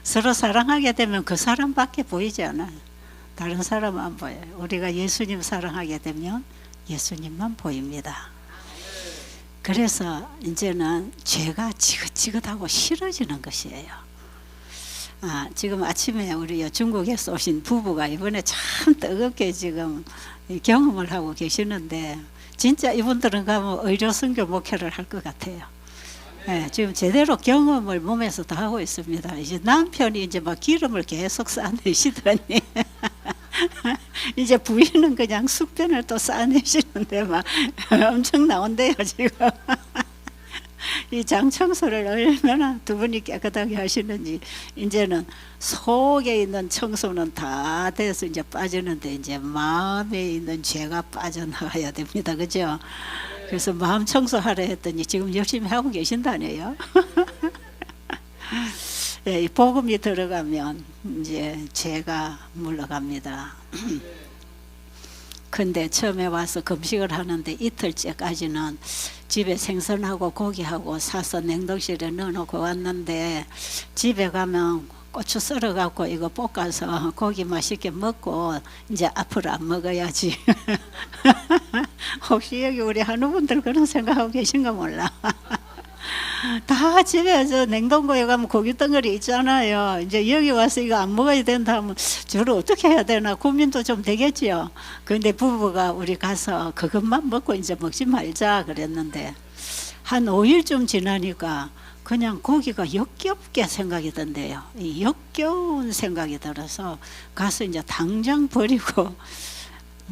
서로 사랑하게 되면 그 사람밖에 보이지 않아요. 다른 사람은 안 보여요. 우리가 예수님 사랑하게 되면 예수님만 보입니다. 그래서 이제는 죄가 지긋지긋하고 싫어지는 것이에요. 지금 아침에 우리 중국에서 오신 부부가 이번에 참 뜨겁게 지금 경험을 하고 계시는데, 진짜 이분들은 가면 의료 선교 목회를 할 것 같아요. 네, 지금 제대로 경험을 몸에서 다 하고 있습니다. 이제 남편이 이제 막 기름을 계속 쌓아내시더니 이제 부인은 그냥 숙변을 또 쌓아내시는데 막 엄청 나온대요 지금. 이 장 청소를 얼마나 두 분이 깨끗하게 하시는지. 이제는 속에 있는 청소는 다 돼서 이제 빠지는데, 이제 마음에 있는 죄가 빠져나가야 됩니다. 그죠? 그래서 마음 청소하려 했더니 지금 열심히 하고 계신다네요. 예, 이 복음이 들어가면 이제 죄가 물러갑니다. 근데 처음에 와서 금식을 하는데 이틀째까지는 집에 생선하고 고기하고 사서 냉동실에 넣어놓고 왔는데, 집에 가면 고추 썰어갖고 이거 볶아서 고기 맛있게 먹고 이제 앞으로 안 먹어야지. 혹시 여기 우리 한우분들 그런 생각하고 계신가 몰라. 다 집에 저 냉동고에 가면 고기 덩어리 있잖아요. 이제 여기 와서 이거 안 먹어야 된다 하면 저를 어떻게 해야 되나 고민도 좀 되겠지요. 근데 부부가 우리 가서 그것만 먹고 이제 먹지 말자 그랬는데, 한 5일쯤 지나니까 그냥 고기가 역겹게 생각이 든대요. 이 역겨운 생각이 들어서 가서 이제 당장 버리고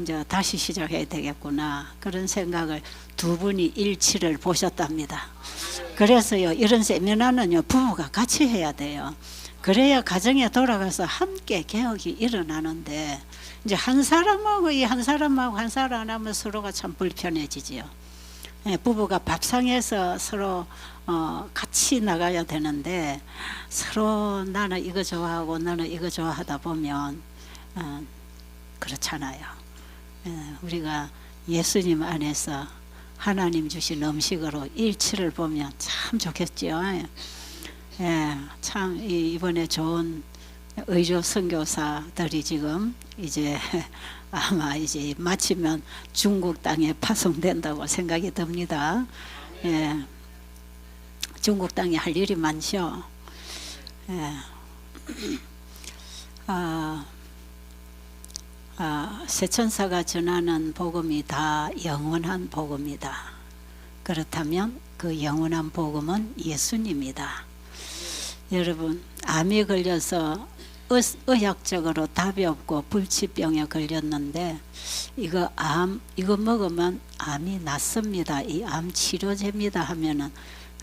이제 다시 시작해야 되겠구나, 그런 생각을 두 분이 일치를 보셨답니다. 그래서요, 이런 세미나는요 부부가 같이 해야 돼요. 그래야 가정에 돌아가서 함께 개혁이 일어나는데, 이제 한 사람하고 한 사람 하면 서로가 참 불편해지지요. 예, 부부가 밥상에서 서로 같이 나가야 되는데, 서로 나는 이거 좋아하고 너는 이거 좋아하다 보면 그렇잖아요. 예, 우리가 예수님 안에서 하나님 주신 음식으로 일치를 보면 참 좋겠지요. 예, 참 이번에 좋은 의료 선교사들이 지금 이제 아마 이제 마치면 중국 땅에 파송된다고 생각이 듭니다. 예, 중국 땅에 할 일이 많죠. 예. 세천사가 전하는 복음이 다 영원한 복음이다. 그렇다면 그 영원한 복음은 예수님이다. 여러분, 암이 걸려서 의학적으로 답이 없고 불치병에 걸렸는데, 이거 먹으면 암이 낫습니다, 이 암 치료제입니다 하면은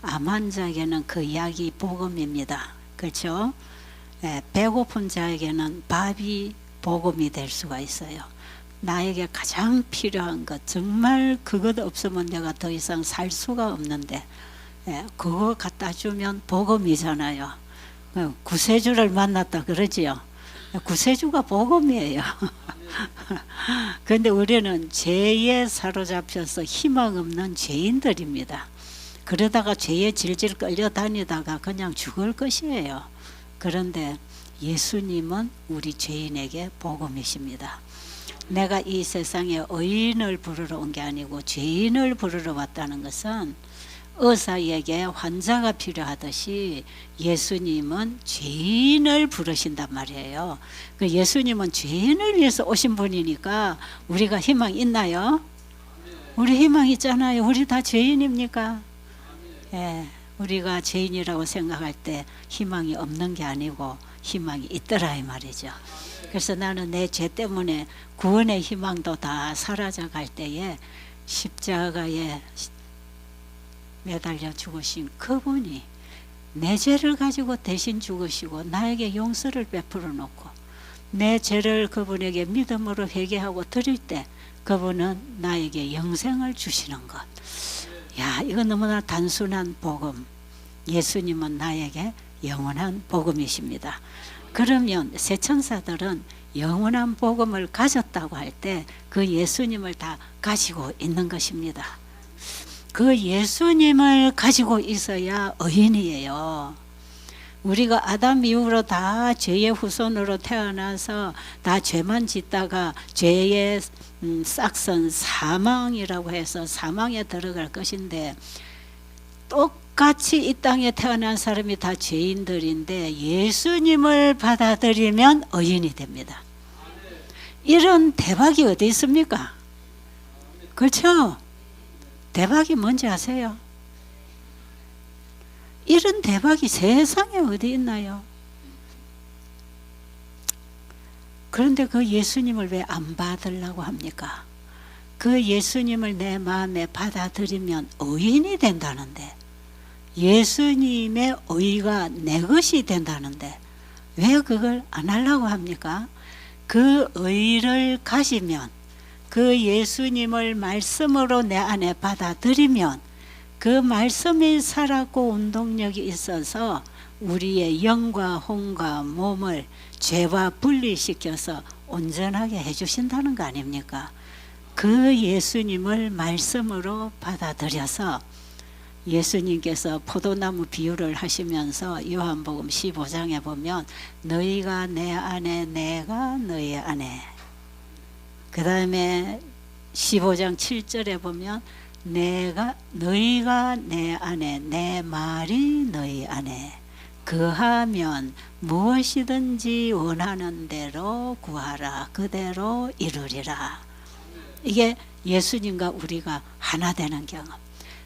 암 환자에게는 그 약이 복음입니다. 그렇죠? 예, 배고픈 자에게는 밥이 복음이 될 수가 있어요. 나에게 가장 필요한 것, 정말 그것 없으면 내가 더 이상 살 수가 없는데, 예, 그거 갖다 주면 복음이잖아요. 구세주를 만났다 그러지요. 구세주가 복음이에요. 그런데 우리는 죄에 사로잡혀서 희망 없는 죄인들입니다. 그러다가 죄에 질질 끌려다니다가 그냥 죽을 것이에요. 그런데 예수님은 우리 죄인에게 복음이십니다. 내가 이 세상에 의인을 부르러 온 게 아니고 죄인을 부르러 왔다는 것은, 의사에게 환자가 필요하듯이 예수님은 죄인을 부르신단 말이에요. 그 예수님은 죄인을 위해서 오신 분이니까 우리가 희망 있나요? 우리 희망 있잖아요. 우리 다 죄인입니까? 예, 우리가 죄인이라고 생각할 때 희망이 없는 게 아니고 희망이 있더라 이 말이죠. 그래서 나는 내 죄 때문에 구원의 희망도 다 사라져 갈 때에 십자가에 매달려 죽으신 그분이 내 죄를 가지고 대신 죽으시고 나에게 용서를 베풀어 놓고, 내 죄를 그분에게 믿음으로 회개하고 드릴 때 그분은 나에게 영생을 주시는 것. 야, 이거 너무나 단순한 복음. 예수님은 나에게 영원한 복음이십니다. 그러면 세천사들은 영원한 복음을 가졌다고 할 때 그 예수님을 다 가지고 있는 것입니다. 그 예수님을 가지고 있어야 의인이에요. 우리가 아담 이후로 다 죄의 후손으로 태어나서 다 죄만 짓다가 죄의 싹선 사망이라고 해서 사망에 들어갈 것인데, 똑같이 이 땅에 태어난 사람이 다 죄인들인데 예수님을 받아들이면 의인이 됩니다. 이런 대박이 어디 있습니까? 그렇죠? 대박이 뭔지 아세요? 이런 대박이 세상에 어디 있나요? 그런데 그 예수님을 왜 안 받으려고 합니까? 그 예수님을 내 마음에 받아들이면 의인이 된다는데, 예수님의 의가 내 것이 된다는데 왜 그걸 안 하려고 합니까? 그 의를 가지면, 그 예수님을 말씀으로 내 안에 받아들이면 그 말씀이 살았고 운동력이 있어서 우리의 영과 혼과 몸을 죄와 분리시켜서 온전하게 해주신다는 거 아닙니까? 그 예수님을 말씀으로 받아들여서, 예수님께서 포도나무 비유를 하시면서 요한복음 15장에 보면 너희가 내 안에 내가 너희 안에, 그 다음에 15장 7절에 보면 너희가 내 안에 내 말이 너희 안에 그하면 무엇이든지 원하는 대로 구하라 그대로 이루리라. 이게 예수님과 우리가 하나 되는 경험.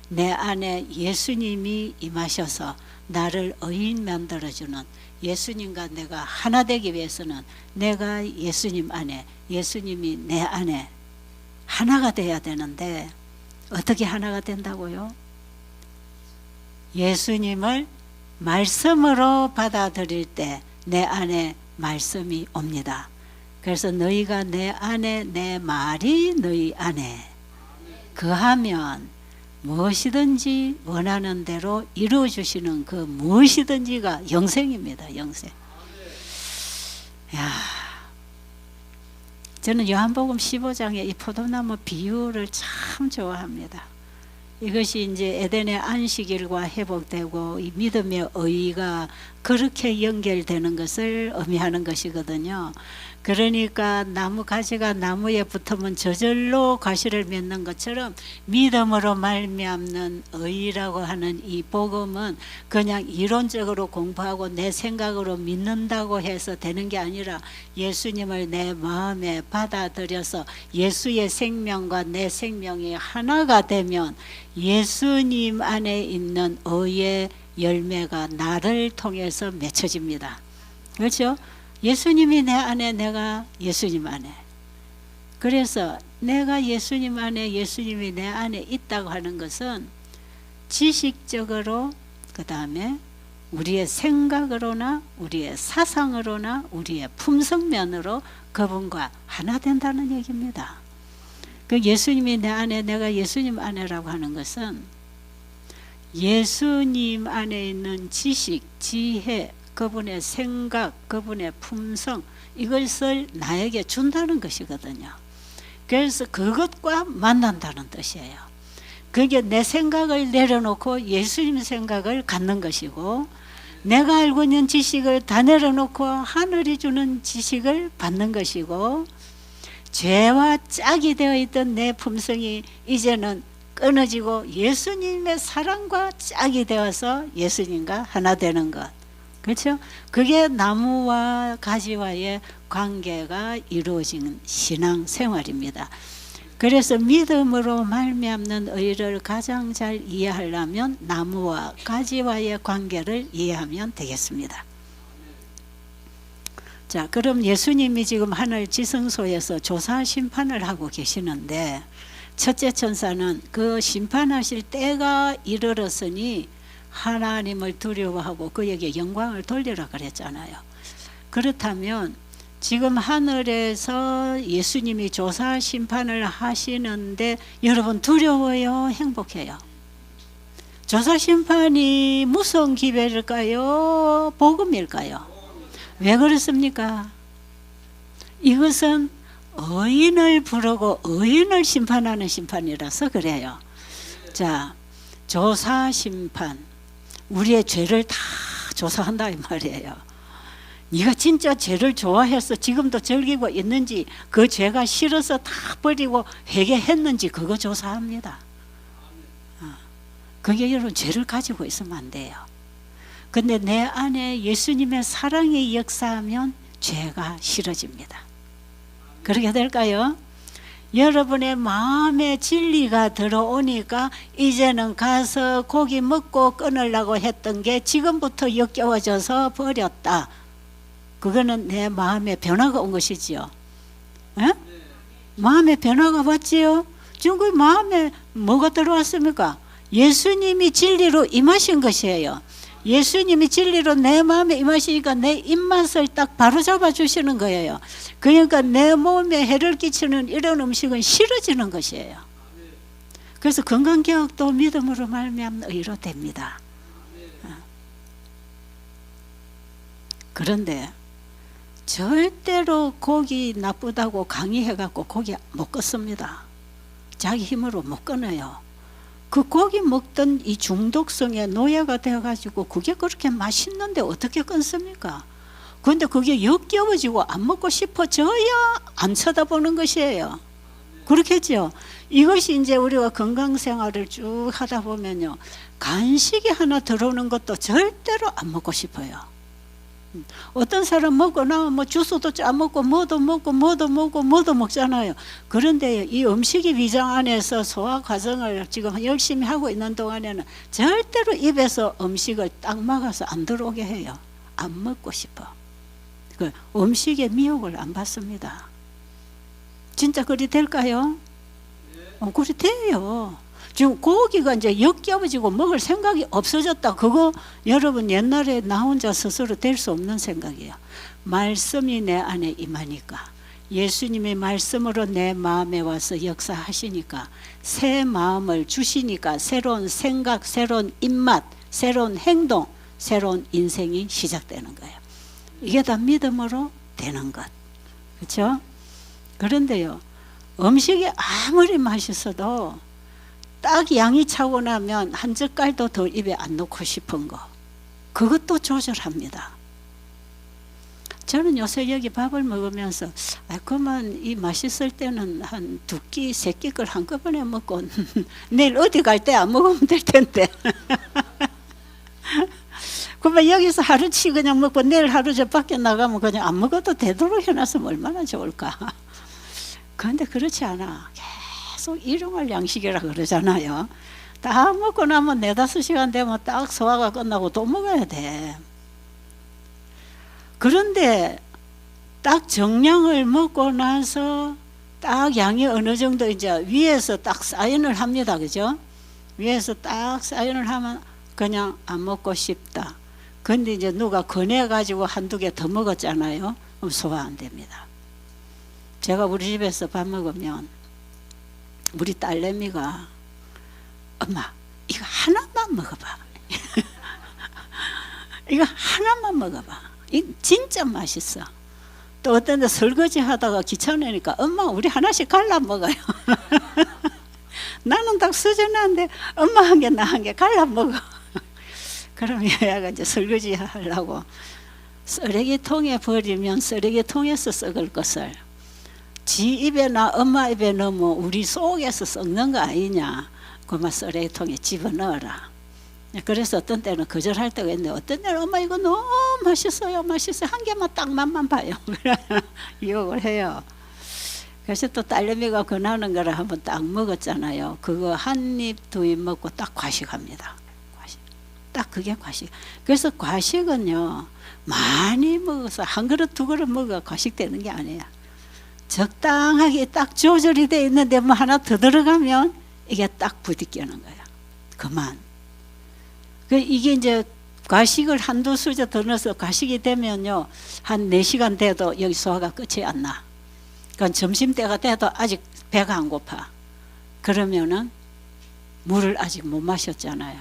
내 안에 예수님이 임하셔서 나를 의인 만들어주는, 예수님과 내가 하나 되기 위해서는 내가 예수님 안에, 예수님이 내 안에 하나가 돼야 되는데 어떻게 하나가 된다고요? 예수님을 말씀으로 받아들일 때 내 안에 말씀이 옵니다. 그래서 너희가 내 안에 내 말이 너희 안에 그하면 무엇이든지 원하는 대로 이루어주시는 그 무엇이든지가 영생입니다. 영생. 야, 저는 요한복음 15장의 이 포도나무 비유를 참 좋아합니다. 이것이 이제 에덴의 안식일과 회복되고 이 믿음의 의가 그렇게 연결되는 것을 의미하는 것이거든요. 그러니까 나무 가지가 나무에 붙으면 저절로 가시를 맺는 것처럼 믿음으로 말미암는 의라고 하는 이 복음은 그냥 이론적으로 공부하고 내 생각으로 믿는다고 해서 되는 게 아니라 예수님을 내 마음에 받아들여서 예수의 생명과 내 생명이 하나가 되면 예수님 안에 있는 의의 열매가 나를 통해서 맺혀집니다. 그렇죠? 예수님이 내 안에, 내가 예수님 안에. 그래서 내가 예수님 안에, 예수님이 내 안에 있다고 하는 것은 지식적으로, 그 다음에 우리의 생각으로나 우리의 사상으로나 우리의 품성면으로 그분과 하나 된다는 얘기입니다. 그 예수님이 내 안에, 내가 예수님 안에라고 하는 것은 예수님 안에 있는 지식, 지혜, 그분의 생각, 그분의 품성, 이것을 나에게 준다는 것이거든요. 그래서 그것과 만난다는 뜻이에요. 그게 내 생각을 내려놓고 예수님 생각을 갖는 것이고, 내가 알고 있는 지식을 다 내려놓고 하늘이 주는 지식을 받는 것이고, 죄와 짝이 되어 있던 내 품성이 이제는 끊어지고 예수님의 사랑과 짝이 되어서 예수님과 하나 되는 것. 그렇죠? 그게 나무와 가지와의 관계가 이루어진 신앙생활입니다. 그래서 믿음으로 말미암는 의를 가장 잘 이해하려면 나무와 가지와의 관계를 이해하면 되겠습니다. 자, 그럼 예수님이 지금 하늘 지성소에서 조사 심판을 하고 계시는데, 첫째 천사는 그 심판하실 때가 이르렀으니 하나님을 두려워하고 그에게 영광을 돌리라 그랬잖아요. 그렇다면 지금 하늘에서 예수님이 조사 심판을 하시는데 여러분 두려워요? 행복해요? 조사 심판이 무서운 기별일까요? 복음일까요? 왜 그렇습니까? 이것은 의인을 부르고 의인을 심판하는 심판이라서 그래요. 자, 조사 심판, 우리의 죄를 다 조사한다 이 말이에요. 네가 진짜 죄를 좋아해서 지금도 즐기고 있는지, 그 죄가 싫어서 다 버리고 회개했는지 그거 조사합니다. 그게 여러분 죄를 가지고 있으면 안 돼요. 근데 내 안에 예수님의 사랑이 역사하면 죄가 싫어집니다. 그렇게 될까요? 여러분의 마음에 진리가 들어오니까 이제는 가서 고기 먹고 끊으려고 했던 게 지금부터 역겨워져서 버렸다. 그거는 내 마음에 변화가 온 것이지요. 에? 마음에 변화가 왔지요. 지금 그 마음에 뭐가 들어왔습니까? 예수님이 진리로 임하신 것이에요. 예수님이 진리로 내 마음에 임하시니까 내 입맛을 딱 바로잡아 주시는 거예요. 그러니까 내 몸에 해를 끼치는 이런 음식은 싫어지는 것이에요. 그래서 건강개혁도 믿음으로 말미암아 의로 됩니다. 그런데 절대로 고기 나쁘다고 강의해갖고 고기 못 끊습니다. 자기 힘으로 못 끊어요. 그 고기 먹던 이 중독성에 노예가 되어가지고 그게 그렇게 맛있는데 어떻게 끊습니까? 그런데 그게 역겨워지고 안 먹고 싶어져야 안 쳐다보는 것이에요. 그렇겠죠? 이것이 이제 우리가 건강생활을 쭉 하다 보면요, 간식이 하나 들어오는 것도 절대로 안 먹고 싶어요. 어떤 사람 먹고 나면 뭐 주스도 짜먹고 뭐도 먹잖아요. 그런데 이 음식이 위장 안에서 소화 과정을 지금 열심히 하고 있는 동안에는 절대로 입에서 음식을 딱 막아서 안 들어오게 해요. 안 먹고 싶어. 그 음식의 미혹을 안 받습니다. 진짜 그리 될까요? 그리 돼요. 지금 고기가 이제 역겨워지고 먹을 생각이 없어졌다. 그거 여러분 옛날에 나 혼자 스스로 될 수 없는 생각이에요. 말씀이 내 안에 임하니까, 예수님의 말씀으로 내 마음에 와서 역사하시니까, 새 마음을 주시니까 새로운 생각, 새로운 입맛, 새로운 행동, 새로운 인생이 시작되는 거예요. 이게 다 믿음으로 되는 것. 그렇죠? 그런데요, 음식이 아무리 맛있어도 딱 양이 차고 나면 한 젓갈도 더 입에 안 넣고 싶은 거, 그것도 조절합니다. 저는 요새 여기 밥을 먹으면서 그만 이 맛있을 때는 한 2끼, 3끼 걸 한꺼번에 먹고 내일 어디 갈 때 안 먹으면 될 텐데 그러면 여기서 하루치 그냥 먹고 내일 하루 저 밖에 나가면 그냥 안 먹어도 되도록 해놨으면 얼마나 좋을까. 그런데 그렇지 않아. 계속 일용할 양식이라 그러잖아요. 다 먹고 나면 4-5시간 되면 딱 소화가 끝나고 또 먹어야 돼. 그런데 딱 정량을 먹고 나서 딱 양이 어느 정도 이제 위에서 딱 사인을 합니다. 그죠? 위에서 딱 사인을 하면 그냥 안 먹고 싶다. 근데 이제 누가 권해가지고 1-2개 더 먹었잖아요. 그럼 소화 안 됩니다. 제가 우리 집에서 밥 먹으면 우리 딸내미가 엄마 이거 하나만 먹어봐. 이거 하나만 먹어봐. 이 진짜 맛있어. 또 어떤 데 설거지 하다가 귀찮으니까 엄마 우리 하나씩 갈라 먹어요. 나는 딱 수전한데 엄마 한 개 나 한 개 갈라 먹어. 그러면 얘가 이제 설거지 하려고 쓰레기통에 버리면 쓰레기통에서 썩을 것을 지 입에나 엄마 입에 넣으면 우리 속에서 썩는 거 아니냐. 그만 쓰레기통에 집어넣어라. 그래서 어떤 때는 거절할 때가 있는데 어떤 때는 엄마 이거 너무 맛있어요. 맛있어요. 한 개만 딱 맛만 봐요. 유혹을 해요. 그래서 또 딸내미가 권하는 거를 한번 딱 먹었잖아요. 그거 한 입, 2입 먹고 딱 과식합니다. 과식. 딱 그게 과식. 그래서 과식은요, 많이 먹어서 한 그릇, 2그릇 먹어 과식되는 게 아니에요. 적당하게 딱 조절이 돼 있는데 뭐 하나 더 들어가면 이게 딱 부딪히는 거예요. 그만. 이게 이제 과식을 1-2수저 더 넣어서 과식이 되면요, 한 4시간 돼도 여기 소화가 끝이 안 나. 그러니까 점심때가 돼도 아직 배가 안 고파. 그러면은 물을 아직 못 마셨잖아요.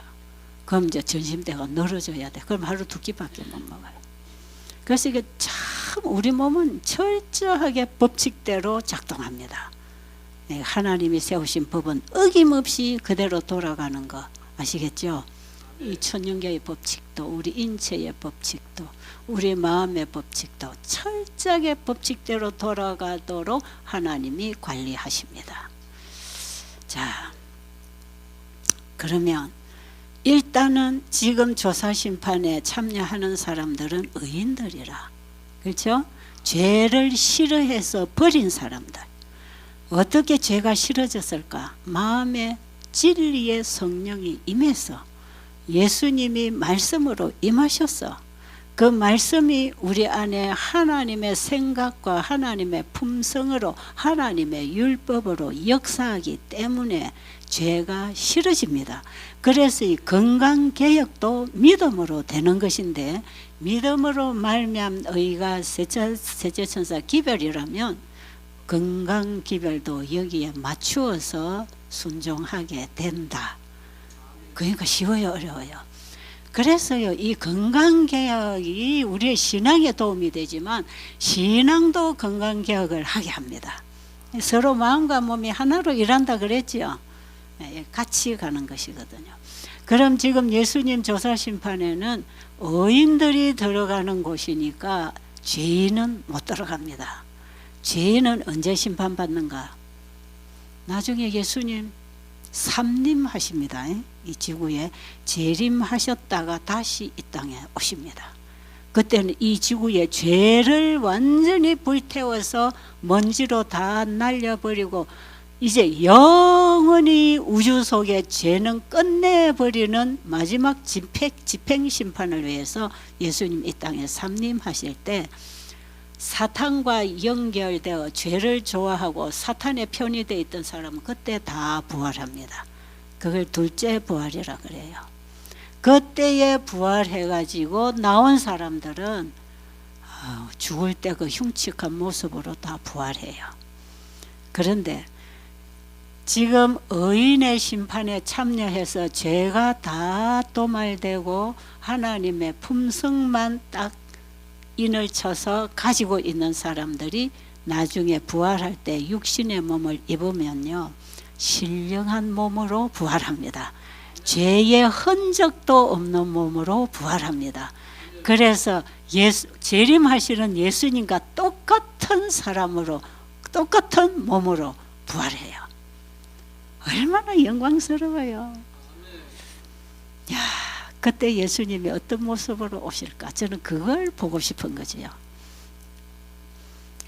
그럼 이제 점심때가 늘어져야 돼. 그럼 하루 2끼밖에 못 먹어요. 그래서 이게 참 우리 몸은 철저하게 법칙대로 작동합니다. 하나님이 세우신 법은 어김없이 그대로 돌아가는 거 아시겠죠? 이 천년계의 법칙도, 우리 인체의 법칙도, 우리 마음의 법칙도 철저하게 법칙대로 돌아가도록 하나님이 관리하십니다. 자, 그러면 일단은 지금 조사심판에 참여하는 사람들은 의인들이라. 그렇죠? 죄를 싫어해서 버린 사람들. 어떻게 죄가 싫어졌을까? 마음에 진리의 성령이 임해서 예수님이 말씀으로 임하셨어. 그 말씀이 우리 안에 하나님의 생각과 하나님의 품성으로 하나님의 율법으로 역사하기 때문에 죄가 싫어집니다. 그래서 이 건강개혁도 믿음으로 되는 것인데, 믿음으로 말미암은 의가 셋째천사 기별이라면 건강기별도 여기에 맞추어서 순종하게 된다. 그러니까 쉬워요, 어려워요? 그래서요, 이 건강개혁이 우리의 신앙에 도움이 되지만 신앙도 건강개혁을 하게 합니다. 서로 마음과 몸이 하나로 일한다 그랬죠. 같이 가는 것이거든요. 그럼 지금 예수님 조사심판에는 의인들이 들어가는 곳이니까 죄인은 못 들어갑니다. 죄인은 언제 심판받는가? 나중에 예수님 삼림하십니다. 이 지구에 재림하셨다가 다시 이 땅에 오십니다. 그때는 이 지구의 죄를 완전히 불태워서 먼지로 다 날려버리고 이제 영원히 우주 속의 죄는 끝내버리는 마지막 집행심판을 위해서 예수님 이 땅에 삼림하실 때 사탄과 연결되어 죄를 좋아하고 사탄의 편이 되어 있던 사람은 그때 다 부활합니다. 그걸 둘째 부활이라 그래요. 그때에 부활해가지고 나온 사람들은 죽을 때 그 흉측한 모습으로 다 부활해요. 그런데 지금 의인의 심판에 참여해서 죄가 다 도말되고 하나님의 품성만 딱 인을 쳐서 가지고 있는 사람들이 나중에 부활할 때 육신의 몸을 입으면요, 신령한 몸으로 부활합니다. 죄의 흔적도 없는 몸으로 부활합니다. 그래서 재림하시는 예수님과 똑같은 사람으로, 똑같은 몸으로 부활해요. 얼마나 영광스러워요. 야, 그때 예수님이 어떤 모습으로 오실까? 저는 그걸 보고 싶은 거지요.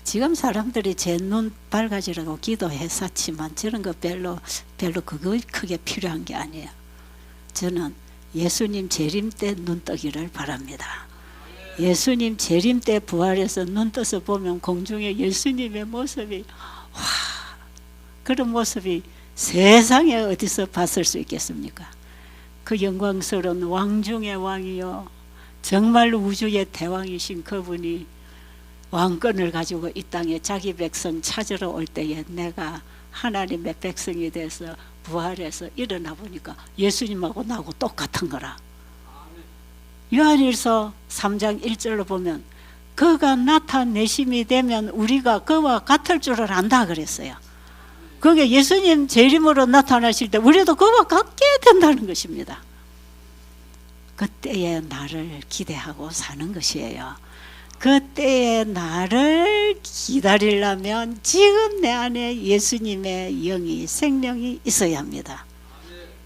지금 사람들이 제 눈 밝아지라고 기도했었지만 저는 그 별로 그거 크게 필요한 게 아니에요. 저는 예수님 재림 때 눈 뜨기를 바랍니다. 예수님 재림 때 부활해서 눈 떠서 보면 공중에 예수님의 모습이, 와, 그런 모습이 세상에 어디서 봤을 수 있겠습니까? 그 영광스러운 왕 중의 왕이요, 정말 우주의 대왕이신 그분이 왕권을 가지고 이 땅에 자기 백성 찾으러 올 때에 내가 하나님의 백성이 돼서 부활해서 일어나 보니까 예수님하고 나하고 똑같은 거라. 요한일서 3장 1절로 보면 그가 나타내심이 되면 우리가 그와 같을 줄을 안다 그랬어요. 그게 예수님 재림으로 나타나실 때 우리도 그와 같게 된다는 것입니다. 그때의 나를 기대하고 사는 것이에요. 그때의 나를 기다리려면 지금 내 안에 예수님의 영이, 생명이 있어야 합니다.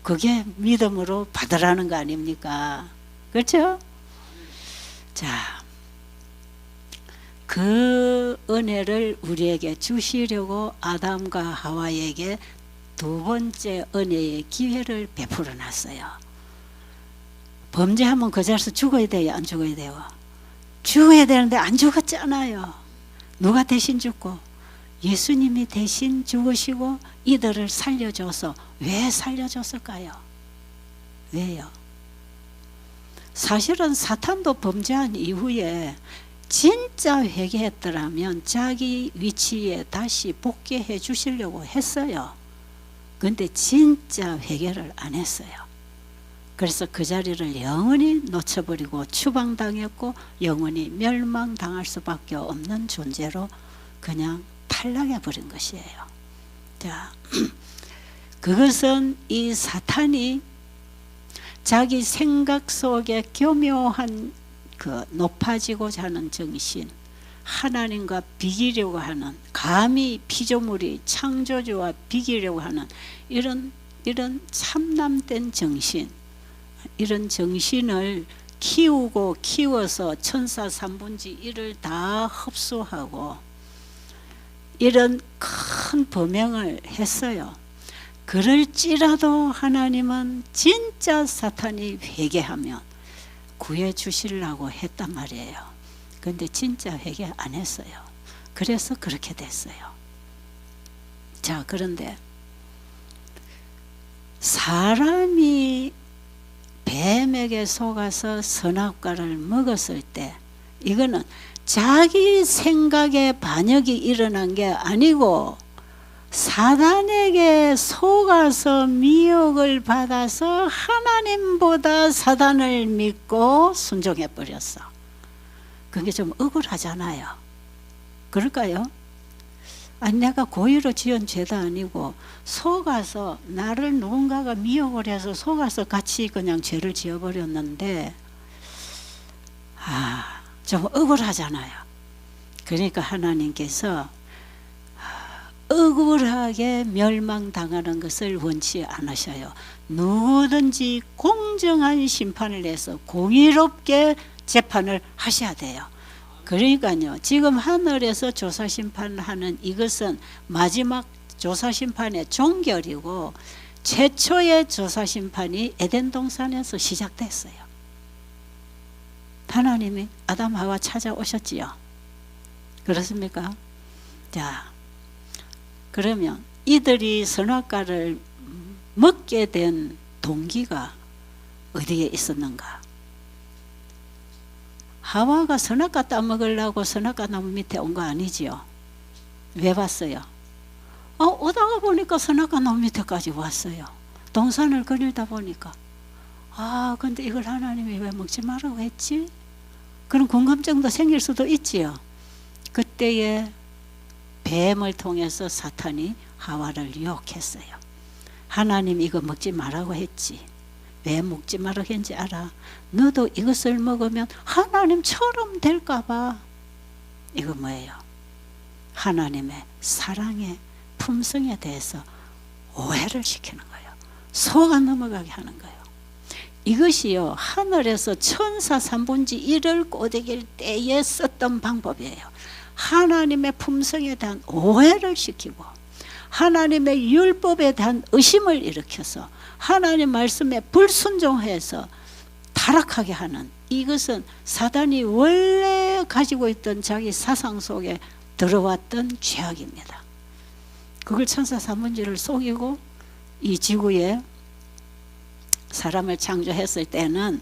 그게 믿음으로 받으라는 거 아닙니까? 그렇죠? 자, 그 은혜를 우리에게 주시려고 아담과 하와에게 두 번째 은혜의 기회를 베풀어 놨어요. 범죄하면 그 자리에서 죽어야 돼요? 안 죽어야 돼요? 죽어야 되는데 안 죽었잖아요. 누가 대신 죽고? 예수님이 대신 죽으시고 이들을 살려줘서. 왜 살려줬을까요? 왜요? 사실은 사탄도 범죄한 이후에 진짜 회개했더라면 자기 위치에 다시 복귀해 주시려고 했어요. 근데 진짜 회개를 안 했어요. 그래서 그 자리를 영원히 놓쳐버리고 추방당했고 영원히 멸망당할 수밖에 없는 존재로 그냥 탈락해버린 것이에요. 자, 그것은 이 사탄이 자기 생각 속에 교묘한 그 높아지고자 하는 정신, 하나님과 비기려고 하는, 감히 피조물이 창조주와 비기려고 하는 이런 참남된 정신, 이런 정신을 키우고 키워서 천사 3분의 1을 다 흡수하고 이런 큰 범행을 했어요. 그럴지라도 하나님은 진짜 사탄이 회개하면 구해 주시려고 했단 말이에요. 근데 진짜 회개 안 했어요. 그래서 그렇게 됐어요. 자, 그런데 사람이 뱀에게 속아서 선악과를 먹었을 때 이거는 자기 생각에 반역이 일어난 게 아니고 사단에게 속아서 미혹을 받아서 하나님보다 사단을 믿고 순종해 버렸어. 그게 좀 억울하잖아요. 그럴까요? 아니, 내가 고의로 지은 죄도 아니고 속아서 나를 누군가가 미혹을 해서 속아서 같이 그냥 죄를 지어버렸는데 좀 억울하잖아요. 그러니까 하나님께서 억울하게 멸망당하는 것을 원치 않으셔요. 누구든지 공정한 심판을 해서 공의롭게 재판을 하셔야 돼요. 그러니까요, 지금 하늘에서 조사심판하는 이것은 마지막 조사심판의 종결이고 최초의 조사심판이 에덴 동산에서 시작됐어요. 하나님이 아담 하와 찾아오셨지요. 그렇습니까? 자, 그러면 이들이 선악과를 먹게 된 동기가 어디에 있었는가? 하와가 선악과 따먹으려고 선악과 나무 밑에 온 거 아니지요? 왜 왔어요? 오다가 보니까 선악과 나무 밑에까지 왔어요. 동산을 거닐다 보니까 근데 이걸 하나님이 왜 먹지 말라고 했지? 그런 궁금증도 생길 수도 있지요. 그때에 뱀을 통해서 사탄이 하와를 유혹했어요. 하나님 이거 먹지 말라고 했지. 왜 먹지 말라고 했는지 알아? 너도 이것을 먹으면 하나님처럼 될까봐. 이거 뭐예요? 하나님의 사랑의 품성에 대해서 오해를 시키는 거예요. 속아 넘어가게 하는 거예요. 이것이요, 하늘에서 천사 3분의 1을 꼬드길 때에 썼던 방법이에요. 하나님의 품성에 대한 오해를 시키고 하나님의 율법에 대한 의심을 일으켜서 하나님 말씀에 불순종해서 타락하게 하는, 이것은 사단이 원래 가지고 있던 자기 사상 속에 들어왔던 죄악입니다. 그걸 천사 3분의 1을 속이고 이 지구에 사람을 창조했을 때는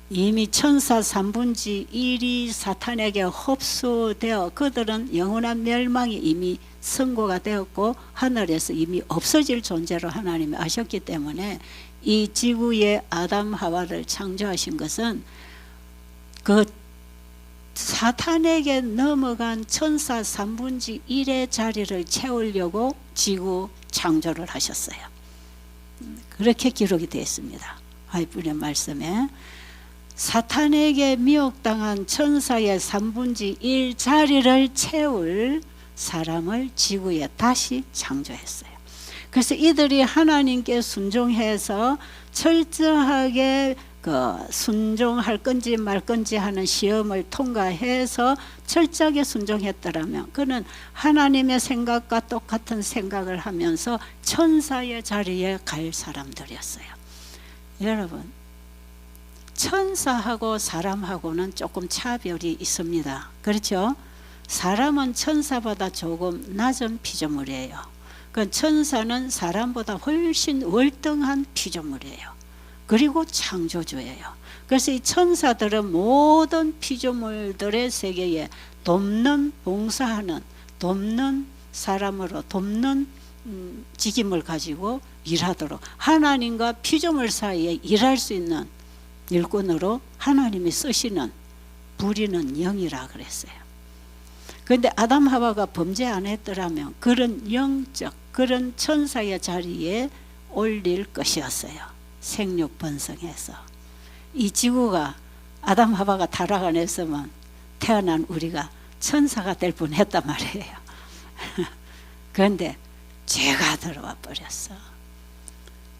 이미 천사 3분의 1이 사탄에게 흡수되어 그들은 영원한 멸망이 이미 선고가 되었고 하늘에서 이미 없어질 존재로 하나님이 아셨기 때문에 이 지구에 아담 하와를 창조하신 것은 그 사탄에게 넘어간 천사 3분의 1의 자리를 채우려고 지구 창조를 하셨어요. 그렇게 기록이 되어 있습니다. 하이픈의 말씀에 사탄에게 미혹당한 천사의 3분의 1 자리를 채울 사람을 지구에 다시 창조했어요. 그래서 이들이 하나님께 순종해서 철저하게 순종할 건지 말 건지 하는 시험을 통과해서 철저하게 순종했더라면 그는 하나님의 생각과 똑같은 생각을 하면서 천사의 자리에 갈 사람들이었어요. 여러분, 천사하고 사람하고는 조금 차별이 있습니다. 그렇죠? 사람은 천사보다 조금 낮은 피조물이에요. 그 천사는 사람보다 훨씬 월등한 피조물이에요. 그리고 창조주예요. 그래서 이 천사들은 모든 피조물들의 세계에 돕는, 봉사하는, 돕는 사람으로 돕는 직임을 가지고 일하도록 하나님과 피조물 사이에 일할 수 있는 일꾼으로 하나님이 쓰시는 부리는 영이라 그랬어요. 그런데 아담 하와가 범죄 안 했더라면 그런 영적, 그런 천사의 자리에 올릴 것이었어요. 생육 번성해서 이 지구가 아담 하와가 타락 안 했으면 태어난 우리가 천사가 될 뻔했단 말이에요. 그런데 죄가 들어와 버렸어.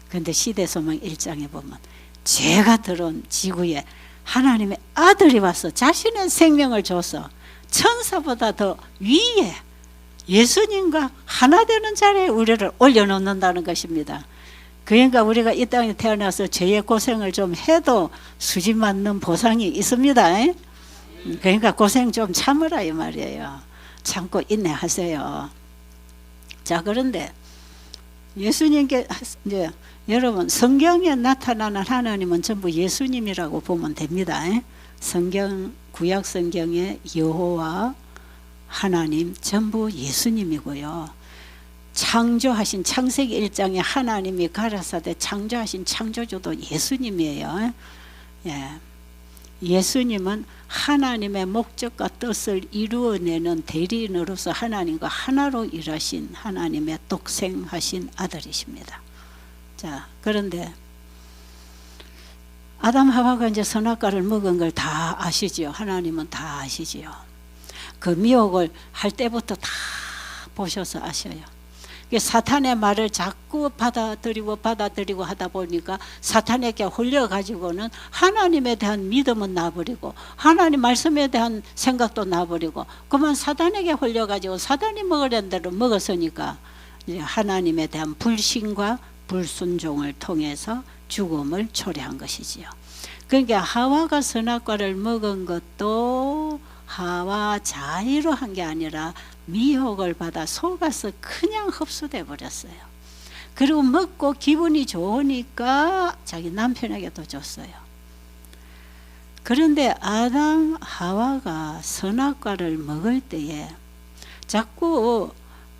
그런데 시대소망 1장에 보면 죄가 들어온 지구에 하나님의 아들이 와서 자신의 생명을 줘서 천사보다 더 위에 예수님과 하나 되는 자리에 우리를 올려놓는다는 것입니다. 그러니까 우리가 이 땅에 태어나서 죄의 고생을 좀 해도 수지 맞는 보상이 있습니다. 그러니까 고생 좀 참으라 이 말이에요. 참고 인내하세요. 자, 그런데 예수님께 이제 여러분 성경에 나타나는 하나님은 전부 예수님이라고 보면 됩니다. 성경 구약 성경의 여호와 하나님 전부 예수님이고요. 창조하신 창세기 1장에 하나님이 가라사대 창조하신 창조주도 예수님이에요. 예. 예수님은 하나님의 목적과 뜻을 이루어내는 대리인으로서 하나님과 하나로 일하신 하나님의 독생하신 아들이십니다. 자, 그런데 아담 하와가 이제 선악과를 먹은 걸 다 아시지요. 하나님은 다 아시지요. 그 미혹을 할 때부터 다 보셔서 아셔요. 사탄의 말을 자꾸 받아들이고 하다 보니까 사탄에게 홀려가지고는 하나님에 대한 믿음은 놔버리고 하나님 말씀에 대한 생각도 놔버리고 그만 사탄에게 홀려가지고 사탄이 먹으려는 대로 먹었으니까 이제 하나님에 대한 불신과 불순종을 통해서 죽음을 초래한 것이지요. 그러니까 하와가 선악과를 먹은 것도 하와 자의로 한 게 아니라 미혹을 받아 속아서 그냥 흡수돼 버렸어요. 그리고 먹고 기분이 좋으니까 자기 남편에게도 줬어요. 그런데 아담 하와가 선악과를 먹을 때에 자꾸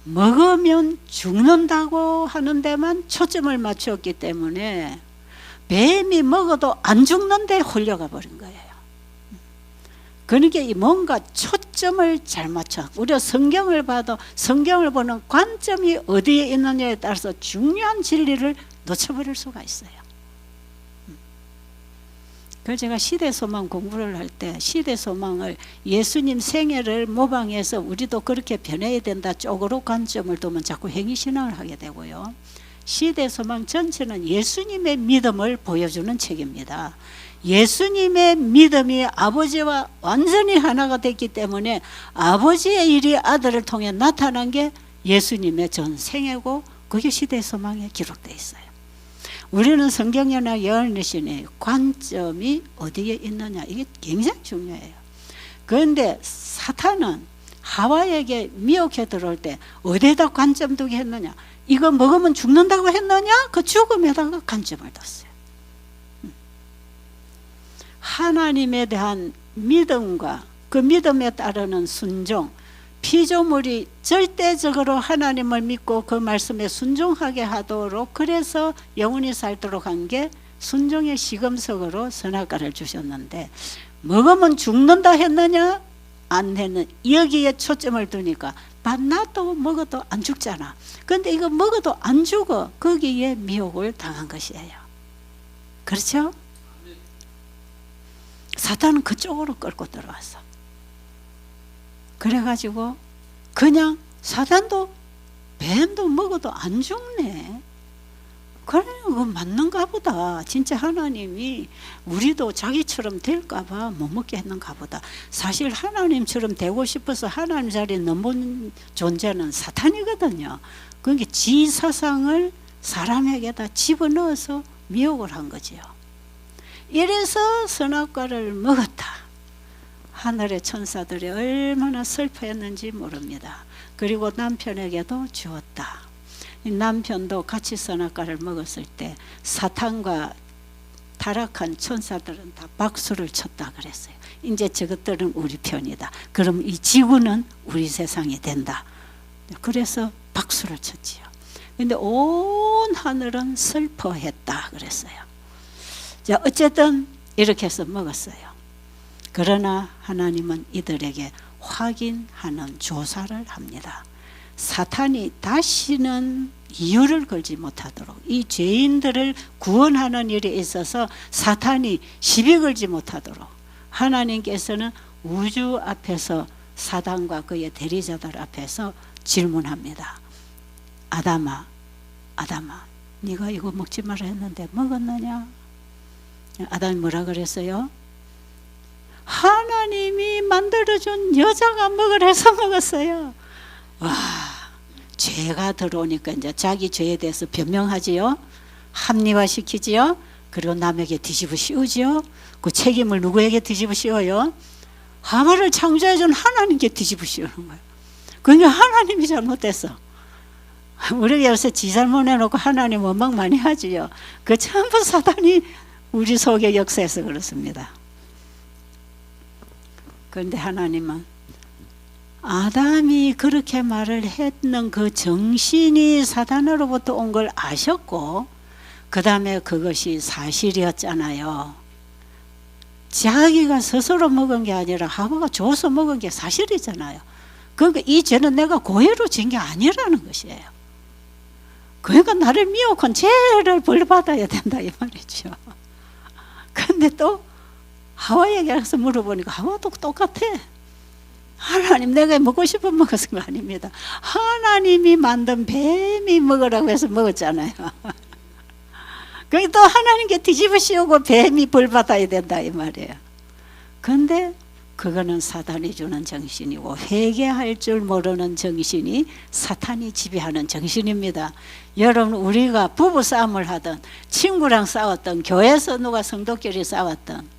먹으면 죽는다고 하는 데만 초점을 맞추었기 때문에 뱀이 먹어도 안 죽는데 홀려가 버린 거예요. 그러니까 뭔가 초점을 잘 맞춰. 우리가 성경을 봐도 성경을 보는 관점이 어디에 있느냐에 따라서 중요한 진리를 놓쳐버릴 수가 있어요. 그래서 제가 시대소망 공부를 할 때 시대소망을 예수님 생애를 모방해서 우리도 그렇게 변해야 된다 쪽으로 관점을 두면 자꾸 행위신앙을 하게 되고요. 시대소망 전체는 예수님의 믿음을 보여주는 책입니다. 예수님의 믿음이 아버지와 완전히 하나가 됐기 때문에 아버지의 일이 아들을 통해 나타난 게 예수님의 전 생애고 그게 시대소망에 기록되어 있어요. 우리는 성경이나 열린신의 관점이 어디에 있느냐 이게 굉장히 중요해요. 그런데 사탄은 하와에게 미혹해 들어올 때 어디에다 관점 두게 했느냐, 이거 먹으면 죽는다고 했느냐, 그 죽음에다가 관점을 뒀어요. 하나님에 대한 믿음과 그 믿음에 따르는 순종, 피조물이 절대적으로 하나님을 믿고 그 말씀에 순종하게 하도록 그래서 영원히 살도록 한 게 순종의 시금석으로 선악과를 주셨는데 먹으면 죽는다 했느냐 안 했느냐 여기에 초점을 두니까 나도 먹어도 안 죽잖아. 그런데 이거 먹어도 안 죽어. 거기에 미혹을 당한 것이에요. 그렇죠? 사탄은 그쪽으로 끌고 들어왔어. 그래가지고 그냥 사단도 뱀도 먹어도 안 죽네. 그래, 그거 맞는가 보다. 진짜 하나님이 우리도 자기처럼 될까봐 못 먹게 했는가 보다. 사실 하나님처럼 되고 싶어서 하나님 자리에 넘은 존재는 사탄이거든요. 그러니까 지 사상을 사람에게다 집어넣어서 미혹을 한 거지요. 이래서 선악과를 먹었다. 하늘의 천사들이 얼마나 슬퍼했는지 모릅니다. 그리고 남편에게도 주었다. 남편도 같이 선악과를 먹었을 때 사탄과 타락한 천사들은 다 박수를 쳤다 그랬어요. 이제 저것들은 우리 편이다. 그럼 이 지구는 우리 세상이 된다. 그래서 박수를 쳤지요. 근데 온 하늘은 슬퍼했다 그랬어요. 자, 어쨌든 이렇게 해서 먹었어요. 그러나 하나님은 이들에게 확인하는 조사를 합니다. 사탄이 다시는 이유를 걸지 못하도록, 이 죄인들을 구원하는 일에 있어서 사탄이 시비 걸지 못하도록 하나님께서는 우주 앞에서 사단과 그의 대리자들 앞에서 질문합니다. 아담아, 아담아, 네가 이거 먹지 마라 했는데 먹었느냐? 아담이 뭐라 그랬어요? 하나님이 만들어준 여자가 먹으라 해서 먹었어요. 와, 죄가 들어오니까 이제 자기 죄에 대해서 변명하지요. 합리화시키지요. 그리고 남에게 뒤집어 씌우지요. 그 책임을 누구에게 뒤집어 씌워요? 하와를 창조해준 하나님께 뒤집어 씌우는 거예요. 그러니까 하나님이 잘못됐어. 우리가 요새 지 잘못해놓고 하나님 원망 많이 하지요. 그 전부 사단이 우리 속에 역사해서 그렇습니다. 그런데 하나님은 아담이 그렇게 말을 했는 그 정신이 사단으로부터 온 걸 아셨고, 그 다음에 그것이 사실이었잖아요. 자기가 스스로 먹은 게 아니라 하와가 줘서 먹은 게 사실이잖아요. 그러니까 이 죄는 내가 고의로 진 게 아니라는 것이에요. 그러니까 나를 미혹한 죄를 벌받아야 된다 이 말이죠. 근데 또 하와에게 가서 물어보니까 하와도 똑같아. 하나님, 내가 먹고 싶은 먹었은 거 아닙니다. 하나님이 만든 뱀이 먹으라고 해서 먹었잖아요. 그게 또 하나님께 뒤집어 씌우고 뱀이 벌받아야 된다 이 말이에요. 근데 그거는 사탄이 주는 정신이고, 회개할 줄 모르는 정신이 사탄이 지배하는 정신입니다. 여러분, 우리가 부부 싸움을 하든 친구랑 싸웠든 교회에서 누가 성도끼리 싸웠든,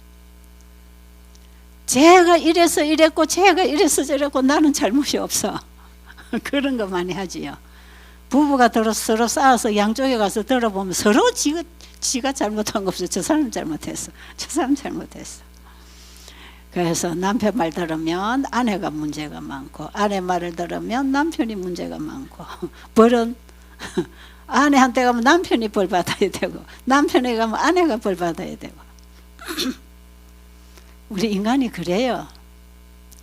쟤가 이래서 이랬고 쟤가 이래서 저랬고 나는 잘못이 없어. 그런 거 많이 하지요. 부부가 서로 싸워서 양쪽에 가서 들어보면 서로 지가 잘못한 거 없어. 저 사람 잘못했어. 저 사람 잘못했어. 그래서 남편 말 들으면 아내가 문제가 많고, 아내 말을 들으면 남편이 문제가 많고, 벌은 아내한테 가면 남편이 벌 받아야 되고, 남편에게 가면 아내가 벌 받아야 되고. 우리 인간이 그래요.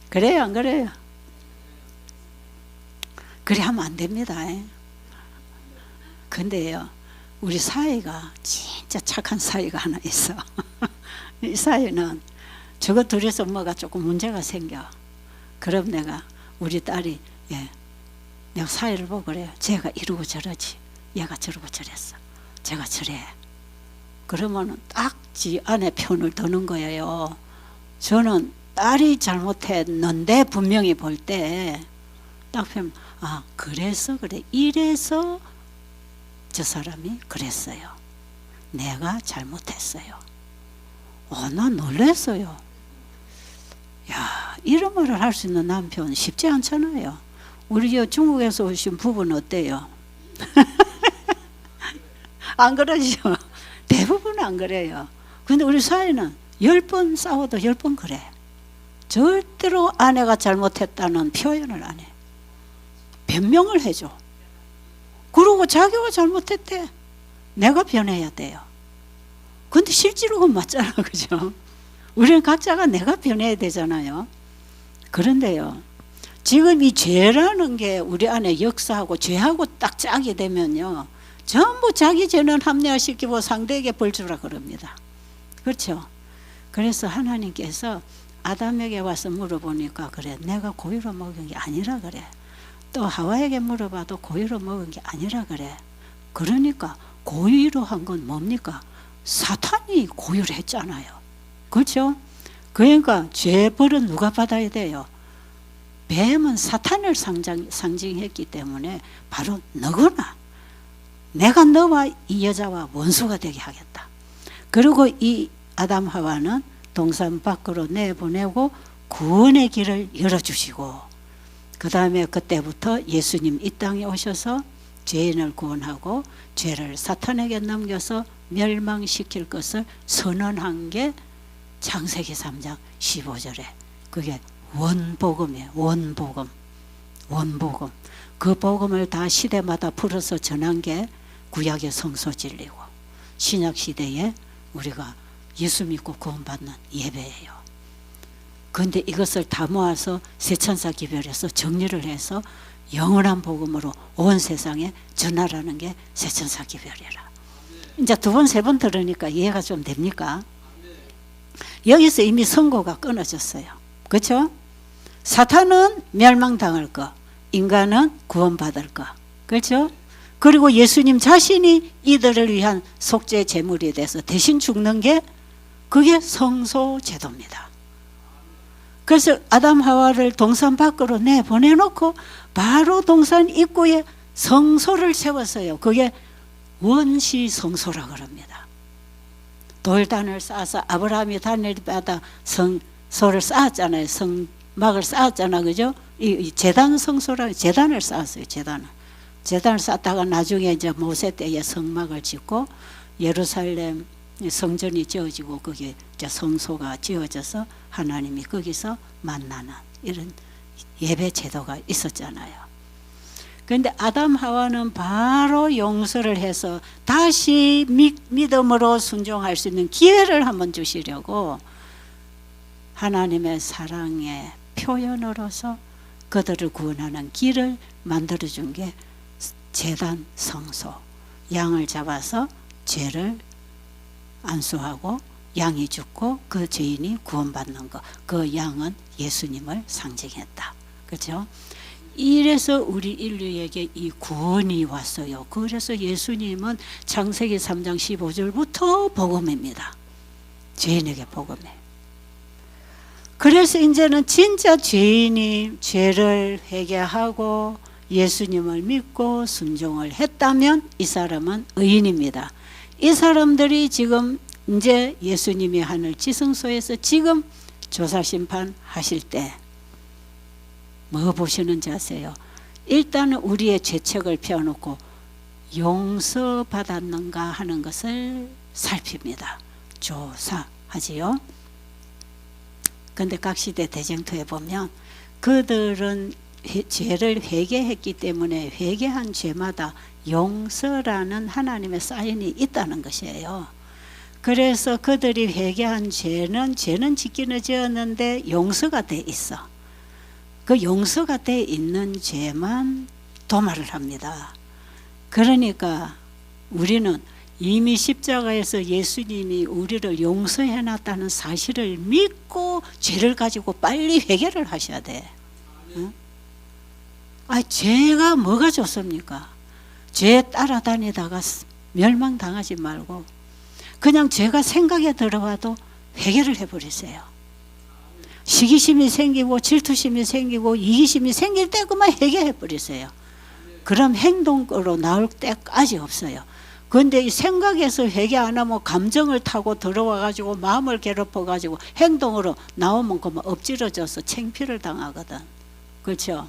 그래요, 안 그래요? 그래 하면 안 됩니다. 근데요, 우리 사회가 진짜 착한 사회가 하나 있어. 이 사회는 저거 둘이서 뭐가 조금 문제가 생겨. 그럼 내가, 우리 딸이, 내가 사회를 보고 그래요. 쟤가 이러고 저러지. 얘가 저러고 저랬어. 쟤가 저래. 그러면 딱 지 아내 편을 드는 거예요. 저는 딸이 잘못했는데 분명히 볼 때 딱 보면, 아, 그래서 그래. 이래서 저 사람이 그랬어요. 내가 잘못했어요. 나 놀랐어요. 야, 이런 말을 할 수 있는 남편 쉽지 않잖아요. 우리 중국에서 오신 부부는 어때요? 안 그러죠? 대부분 안 그래요. 근데 우리 사회는 10번 싸워도 10번 그래. 절대로 아내가 잘못했다는 표현을 안 해. 변명을 해줘. 그러고 자기가 잘못했대. 내가 변해야 돼요. 근데 실제로 그건 맞잖아, 그죠? 우리는 각자가 내가 변해야 되잖아요. 그런데요, 지금 이 죄라는 게 우리 안에 역사하고 죄하고 딱 짝이 되면요, 전부 자기 죄는 합리화시키고 상대에게 벌 주라 그럽니다. 그렇죠? 그래서 하나님께서 아담에게 와서 물어보니까, 그래, 내가 고의로 먹은 게 아니라 그래. 또 하와에게 물어봐도 고의로 먹은 게 아니라 그래. 그러니까 고의로 한 건 뭡니까? 사탄이 고의를 했잖아요. 그렇죠? 그러니까 죄벌은 누가 받아야 돼요? 뱀은 사탄을 상징했기 때문에 바로 너구나. 내가 너와 이 여자와 원수가 되게 하겠다. 그리고 이 아담 하와는 동산 밖으로 내보내고 구원의 길을 열어주시고, 그 다음에 그때부터 예수님 이 땅에 오셔서 죄인을 구원하고 죄를 사탄에게 넘겨서 멸망시킬 것을 선언한 게 창세기 3장 15절에 그게 원복음이에요. 원복음. 그 복음을 다 시대마다 풀어서 전한 게 구약의 성소 진리고, 신약 시대에 우리가 예수 믿고 구원받는 예배예요. 그런데 이것을 다 모아서 세천사 기별해서 정리를 해서 영원한 복음으로 온 세상에 전하라는 게 새천사 기별이라. 이제 두 번, 세 번 들으니까 이해가 좀 됩니까? 여기서 이미 선고가 끊어졌어요. 그렇죠? 사탄은 멸망당할 거, 인간은 구원받을 거. 그렇죠? 그리고 예수님 자신이 이들을 위한 속죄 제물이 돼서 대신 죽는 게 그게 성소 제도입니다. 그래서 아담 하와를 동산 밖으로 내보내놓고 바로 동산 입구에 성소를 세웠어요. 그게 원시 성소라 그럽니다. 돌단을 쌓아서 아브라함이 단을 받아 성소를 쌓았잖아요. 성막을 쌓았잖아, 그죠? 이 제단 성소라, 제단을 쌓았어요. 제단을 쌓다가 나중에 이제 모세 때에 성막을 짓고 예루살렘 성전이 지어지고 거기에 이제 성소가 지어져서 하나님이 거기서 만나는 이런 예배 제도가 있었잖아요. 그런데 아담 하와는 바로 용서를 해서 다시 믿음으로 순종할 수 있는 기회를 한번 주시려고 하나님의 사랑의 표현으로서 그들을 구원하는 길을 만들어준 게 제단 성소, 양을 잡아서 죄를 안수하고 양이 죽고 그 죄인이 구원받는 것, 그 양은 예수님을 상징했다. 그렇죠? 이래서 우리 인류에게 이 구원이 왔어요. 그래서 예수님은 창세기 3장 15절부터 복음입니다. 죄인에게 복음해. 그래서 이제는 진짜 죄인이 죄를 회개하고 예수님을 믿고 순종을 했다면 이 사람은 의인입니다. 이 사람들이 지금 이제 예수님이 하늘 지성소에서 지금 조사심판 하실 때 뭐 보시는지 아세요? 일단은 우리의 죄책을 펴놓고 용서받았는가 하는 것을 살핍니다. 조사하지요. 그런데 각 시대 대쟁투에 보면 그들은 죄를 회개했기 때문에 회개한 죄마다 용서라는 하나님의 사인이 있다는 것이에요. 그래서 그들이 회개한 죄는 짓기는 지었는데 용서가 돼 있어. 그 용서가 돼 있는 죄만 도말을 합니다. 그러니까 우리는 이미 십자가에서 예수님이 우리를 용서해 놨다는 사실을 믿고 죄를 가지고 빨리 회개를 하셔야 돼. 응? 죄가 뭐가 좋습니까? 죄에 따라다니다가 멸망당하지 말고 그냥 죄가 생각에 들어와도 회개를 해버리세요. 시기심이 생기고 질투심이 생기고 이기심이 생길 때 그만 회개해버리세요. 그럼 행동으로 나올 때까지 없어요. 그런데 이 생각에서 회개 안 하면 감정을 타고 들어와가지고 마음을 괴롭혀가지고 행동으로 나오면 그만 엎질러져서 창피를 당하거든. 그렇죠?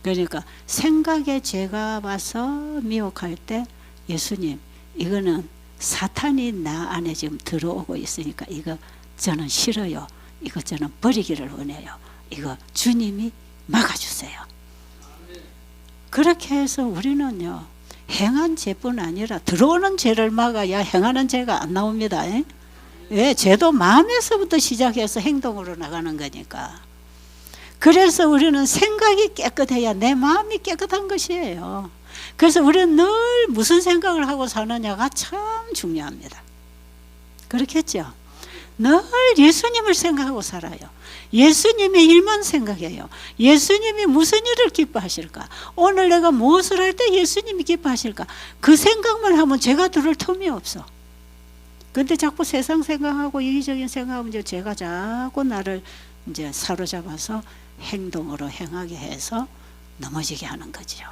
그러니까 생각에 죄가 와서 미혹할 때 예수님 이거는 사탄이 나 안에 지금 들어오고 있으니까 이거 저는 싫어요. 이거 저는 버리기를 원해요. 이거 주님이 막아주세요. 그렇게 해서 우리는요 행한 죄뿐 아니라 들어오는 죄를 막아야 행하는 죄가 안 나옵니다. 왜? 죄도 마음에서부터 시작해서 행동으로 나가는 거니까. 그래서 우리는 생각이 깨끗해야 내 마음이 깨끗한 것이에요. 그래서 우리는 늘 무슨 생각을 하고 사느냐가 참 중요합니다. 그렇겠죠? 늘 예수님을 생각하고 살아요. 예수님의 일만 생각해요. 예수님이 무슨 일을 기뻐하실까? 오늘 내가 무엇을 할 때 예수님이 기뻐하실까? 그 생각만 하면 죄가 들을 틈이 없어. 근데 자꾸 세상 생각하고 이기적인 생각하면 이제 죄가 자꾸 나를 이제 사로잡아서 행동으로 행하게 해서 넘어지게 하는 거죠.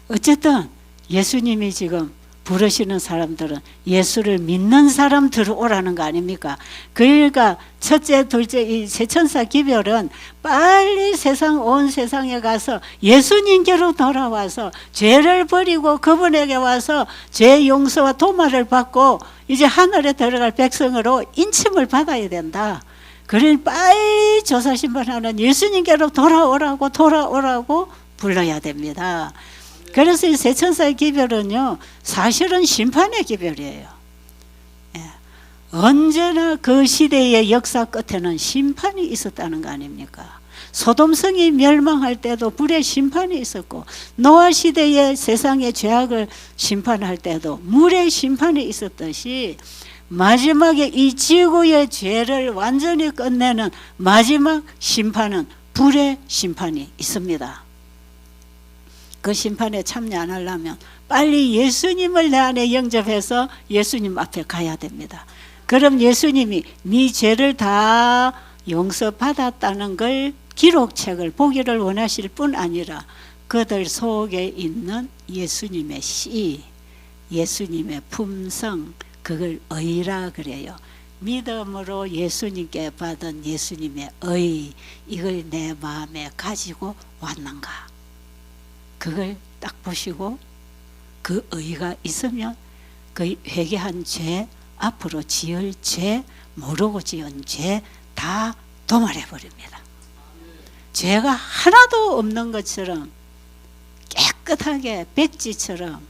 어쨌든 예수님이 지금 부르시는 사람들은 예수를 믿는 사람 들어오라는 거 아닙니까? 그러니까 첫째, 둘째 이 새천사 기별은 빨리 온 세상에 가서 예수님께로 돌아와서 죄를 버리고 그분에게 와서 죄 용서와 도말을 받고 이제 하늘에 들어갈 백성으로 인침을 받아야 된다. 그러니 빨리 조사심판하는 예수님께로 돌아오라고 불러야 됩니다. 그래서 이 새천사의 기별은요 사실은 심판의 기별이에요. 언제나 그 시대의 역사 끝에는 심판이 있었다는 거 아닙니까? 소돔성이 멸망할 때도 불의 심판이 있었고, 노아 시대의 세상의 죄악을 심판할 때도 물의 심판이 있었듯이 마지막에 이 지구의 죄를 완전히 끝내는 마지막 심판은 불의 심판이 있습니다. 그 심판에 참여 안 하려면 빨리 예수님을 내 안에 영접해서 예수님 앞에 가야 됩니다. 그럼 예수님이 네 죄를 다 용서받았다는 걸 기록책을 보기를 원하실 뿐 아니라 그들 속에 있는 예수님의 씨, 예수님의 품성, 그걸 의라 그래요. 믿음으로 예수님께 받은 예수님의 의, 이걸 내 마음에 가지고 왔는가? 그걸 딱 보시고 그 의가 있으면 그 회개한 죄, 앞으로 지을 죄, 모르고 지은 죄 다 도말해 버립니다. 죄가 하나도 없는 것처럼 깨끗하게 백지처럼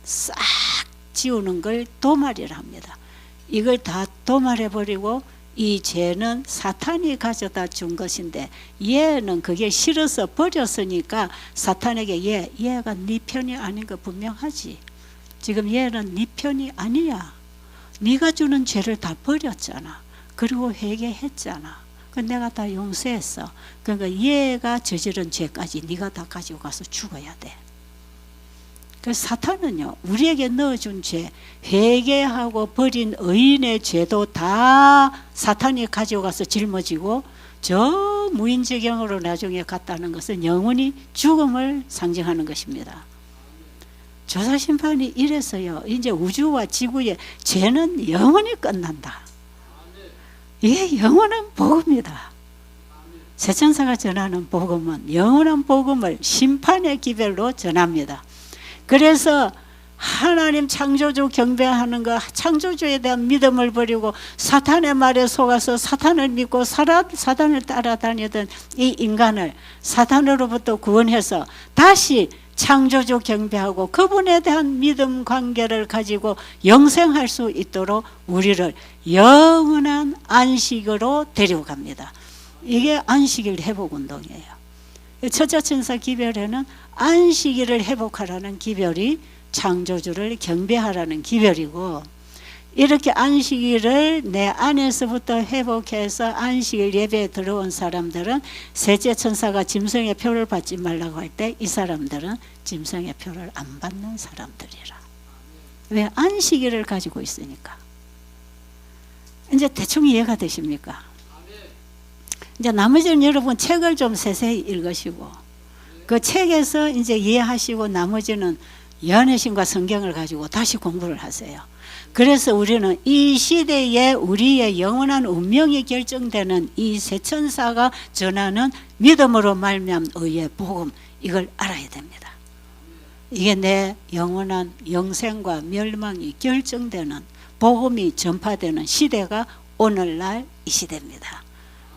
싹 지우는 걸 도말이라 합니다. 이걸 다 도말해 버리고 이 죄는 사탄이 가져다 준 것인데 얘는 그게 싫어서 버렸으니까 사탄에게 얘가 네 편이 아닌 거 분명하지. 지금 얘는 네 편이 아니야. 네가 주는 죄를 다 버렸잖아. 그리고 회개했잖아. 그 내가 다 용서했어. 그러니까 얘가 저지른 죄까지 네가 다 가지고 가서 죽어야 돼. 그래서 사탄은요, 우리에게 넣어준 죄, 회개하고 버린 의인의 죄도 다 사탄이 가지고 가서 짊어지고 저 무인지경으로 나중에 갔다는 것은 영원히 죽음을 상징하는 것입니다. 조사심판이 이래서요, 이제 우주와 지구의 죄는 영원히 끝난다. 이게 영원한 복음이다. 세천사가 전하는 복음은 영원한 복음을 심판의 기별로 전합니다. 그래서 하나님 창조주 경배하는 거, 창조주에 대한 믿음을 버리고 사탄의 말에 속아서 사탄을 믿고 사탄을 따라다니던 이 인간을 사탄으로부터 구원해서 다시 창조주 경배하고 그분에 대한 믿음 관계를 가지고 영생할 수 있도록 우리를 영원한 안식으로 데려갑니다. 이게 안식일 회복운동이에요. 첫째 천사 기별에는 안식일을 회복하라는 기별이 창조주를 경배하라는 기별이고, 이렇게 안식일을 내 안에서부터 회복해서 안식일 예배에 들어온 사람들은 셋째 천사가 짐승의 표를 받지 말라고 할 때 이 사람들은 짐승의 표를 안 받는 사람들이라. 왜? 안식일을 가지고 있으니까. 이제 대충 이해가 되십니까? 이제 나머지는 여러분 책을 좀 세세히 읽으시고 그 책에서 이제 이해하시고 나머지는 연애신과 성경을 가지고 다시 공부를 하세요. 그래서 우리는 이 시대에 우리의 영원한 운명이 결정되는 이 세천사가 전하는 믿음으로 말미암은 의의 복음, 이걸 알아야 됩니다. 이게 내 영원한 영생과 멸망이 결정되는 복음이 전파되는 시대가 오늘날 이 시대입니다.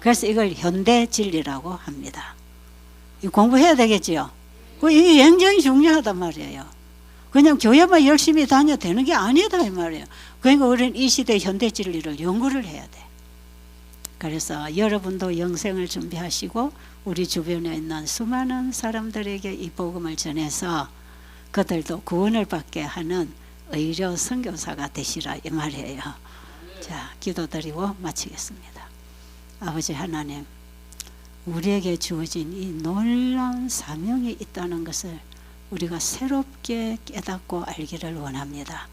그래서 이걸 현대 진리라고 합니다. 공부해야 되겠지요. 이게 굉장히 중요하단 말이에요. 그냥 교회만 열심히 다녀도 되는 게 아니다 이 말이에요. 그러니까 우리는 이 시대 현대 진리를 연구를 해야 돼. 그래서 여러분도 영생을 준비하시고 우리 주변에 있는 수많은 사람들에게 이 복음을 전해서 그들도 구원을 받게 하는 의료 선교사가 되시라 이 말이에요. 자, 기도드리고 마치겠습니다. 아버지 하나님, 우리에게 주어진 이 놀라운 사명이 있다는 것을 우리가 새롭게 깨닫고 알기를 원합니다.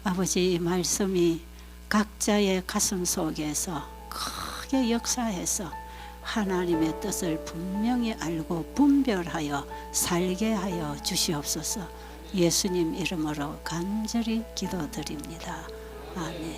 아버지, 이 말씀이 각자의 가슴 속에서 크게 역사해서 하나님의 뜻을 분명히 알고 분별하여 살게 하여 주시옵소서. 예수님 이름으로 간절히 기도드립니다. 아멘.